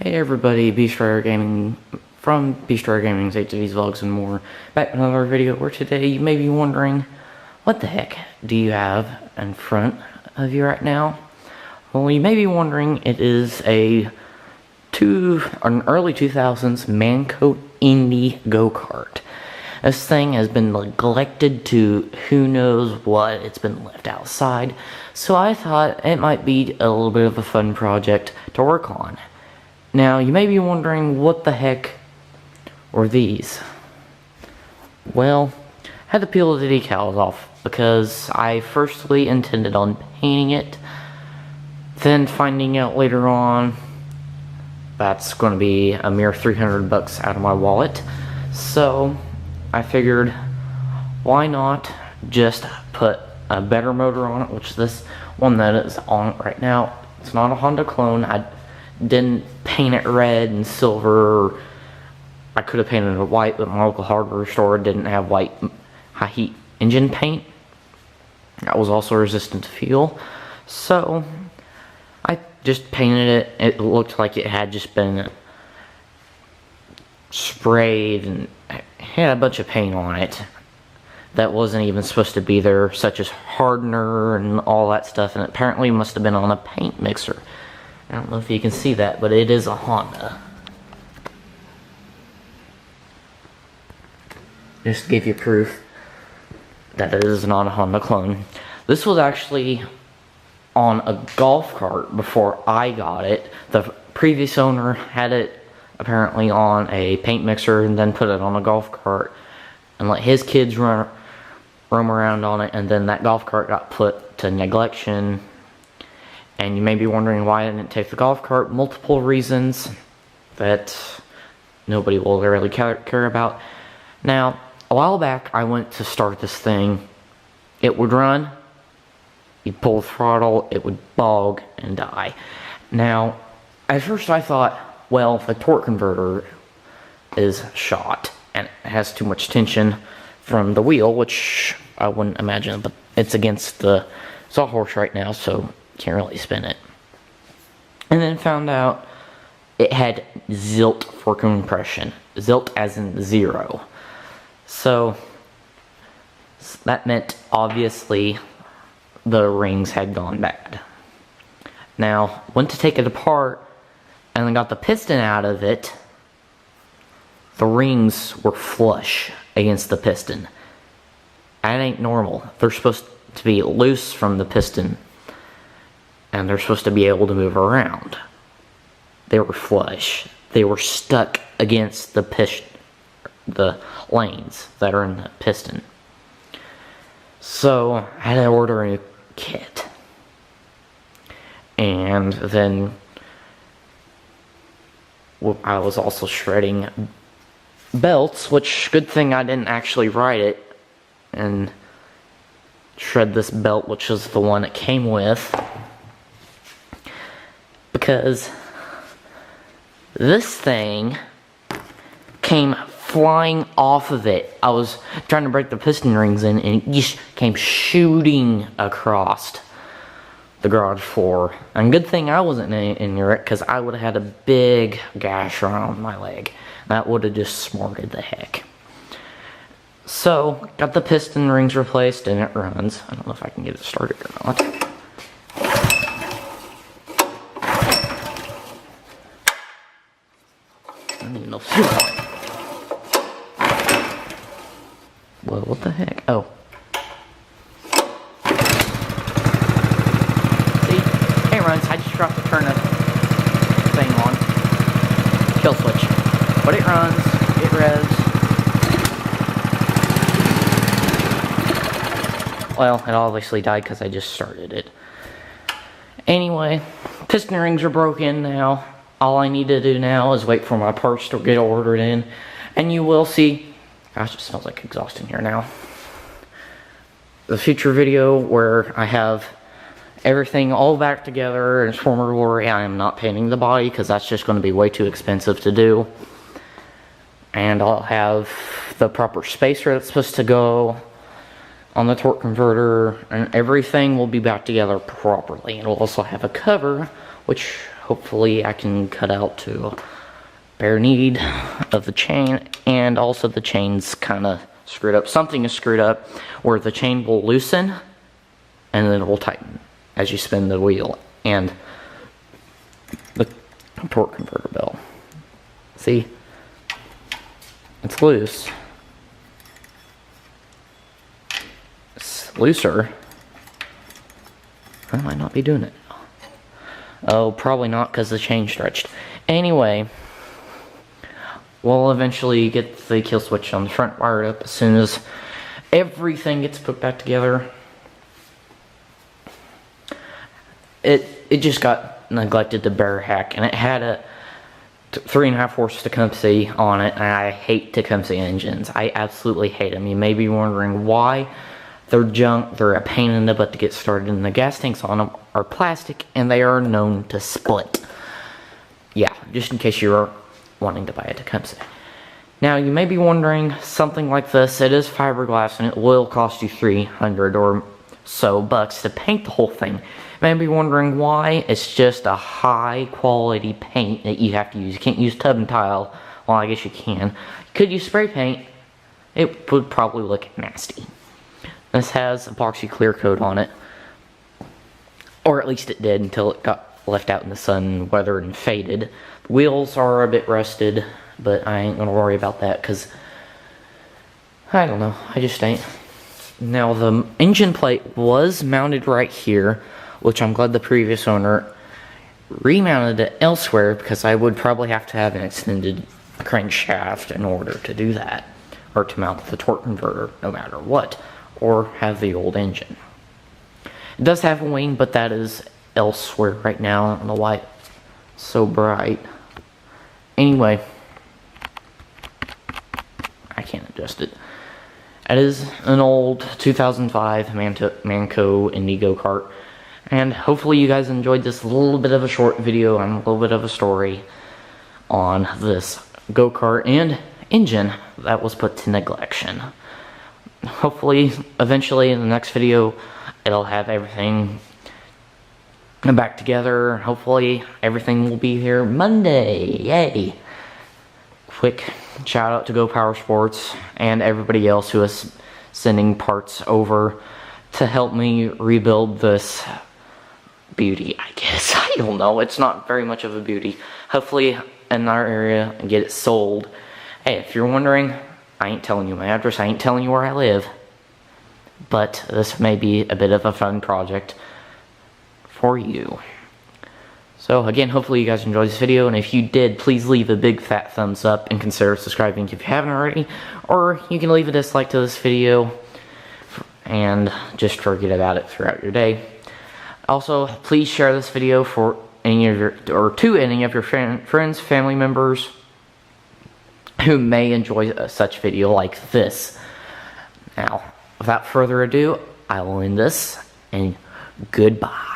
Hey everybody, Beastrider Gaming from Beastrider Gaming's HDVs, vlogs, and more. Back with another video where today you may be wondering, what the heck do you have in front of you right now? Well, you may be wondering, it is an early 2000s Manco Indy go-kart. This thing has been neglected to who knows what. It's been left outside. So I thought it might be a little bit of a fun project to work on. Now, you may be wondering, what the heck were these? Well, I had to peel the decals off because I firstly intended on painting it, then finding out later on that's going to be a mere $300 out of my wallet. So I figured, why not just put a better motor on it, which this one that is on right now, it's not a Honda clone. I didn't paint it red and silver. I could have painted it white, but my local hardware store didn't have white high heat engine paint. That was also resistant to fuel. So I just painted it. It looked like it had just been sprayed and had a bunch of paint on it that wasn't even supposed to be there, such as hardener and all that stuff, and it apparently must have been on a paint mixer. I don't know if you can see that, but it is a Honda. Just to give you proof that it is not a Honda clone. This was actually on a golf cart before I got it. The previous owner had it apparently on a paint mixer and then put it on a golf cart and let his kids roam around on it, and then that golf cart got put to neglection. And you may be wondering why I didn't take the golf cart. Multiple reasons that nobody will really care about. Now, a while back, I went to start this thing. It would run. You'd pull the throttle. It would bog and die. Now, at first I thought, well, the torque converter is shot and it has too much tension from the wheel, which I wouldn't imagine, but it's against the sawhorse right now, so can't really spin it. And then found out it had ZILT for compression. ZILT as in 0. So that meant obviously the rings had gone bad. Now, went to take it apart and then got the piston out of it. The rings were flush against the piston. That ain't normal. They're supposed to be loose from the piston, and they're supposed to be able to move around. They were flush. They were stuck against the lanes that are in the piston. So I had to order a new kit. And then I was also shredding belts, which, good thing I didn't actually write it and shred this belt, which is the one it came with, because this thing came flying off of it. I was trying to break the piston rings in, and it just came shooting across the garage floor. And good thing I wasn't near it, because I would have had a big gash around my leg. That would have just smarted the heck. So, got the piston rings replaced, and it runs. I don't know if I can get it started or not. I don't even know if it's on. Well, what the heck? Oh. See? It runs. I just forgot to turn the thing on. Kill switch. But it runs. It revs. Well, it obviously died because I just started it. Anyway, piston rings are broken now. All I need to do now is wait for my parts to get ordered in. And you will see... Gosh, it smells like exhaust in here now. The future video where I have everything all back together in its former glory. I am not painting the body because that's just going to be way too expensive to do. And I'll have the proper spacer that's supposed to go on the torque converter, and everything will be back together properly. And we'll also have a cover, which hopefully I can cut out to bare need of the chain, and also the chain's kind of screwed up. Something is screwed up where the chain will loosen and then it will tighten as you spin the wheel, and the torque converter bell. See? It's loose. It's looser. I might not be doing it. Oh, probably not, because the chain stretched. Anyway, we'll eventually get the kill switch on the front wired up as soon as everything gets put back together. It just got neglected to bear hack, and it had a 3.5 horse Tecumseh on it, and I hate Tecumseh engines. I absolutely hate them. You may be wondering why. They're junk, they're a pain in the butt to get started, and the gas tanks on them are plastic, and they are known to split. Yeah, just in case you're wanting to buy a Tecumseh. Now, you may be wondering, something like this, it is fiberglass, and it will cost you $300 or so bucks to paint the whole thing. You may be wondering why. It's just a high quality paint that you have to use. You can't use tub and tile. Well, I guess you can. You could use spray paint. It would probably look nasty. This has epoxy clear coat on it, or at least it did until it got left out in the sun, weathered, and faded. The wheels are a bit rusted, but I ain't gonna worry about that because I don't know, I just ain't. Now, the engine plate was mounted right here, which I'm glad the previous owner remounted it elsewhere, because I would probably have to have an extended crankshaft in order to do that, or to mount the torque converter no matter what, or have the old engine. It does have a wing, but that is elsewhere right now. I don't know why it's so bright. Anyway, I can't adjust it. It is an old 2005 Manco Indy go-kart, and hopefully you guys enjoyed this little bit of a short video and a little bit of a story on this go-kart and engine that was put to neglection. Hopefully, eventually in the next video, it'll have everything back together. Hopefully, everything will be here Monday. Yay! Quick shout out to Go Power Sports and everybody else who is sending parts over to help me rebuild this beauty, I guess. I don't know. It's not very much of a beauty. Hopefully, in our area, and get it sold. Hey, if you're wondering, I ain't telling you my address, I ain't telling you where I live, but this may be a bit of a fun project for you. So again, hopefully you guys enjoyed this video, and if you did, please leave a big fat thumbs up and consider subscribing if you haven't already, or you can leave a dislike to this video and just forget about it throughout your day. Also, please share this video for any of your, or to any of your friends, family members, who may enjoy such video like this. Now, without further ado, I will end this, and goodbye.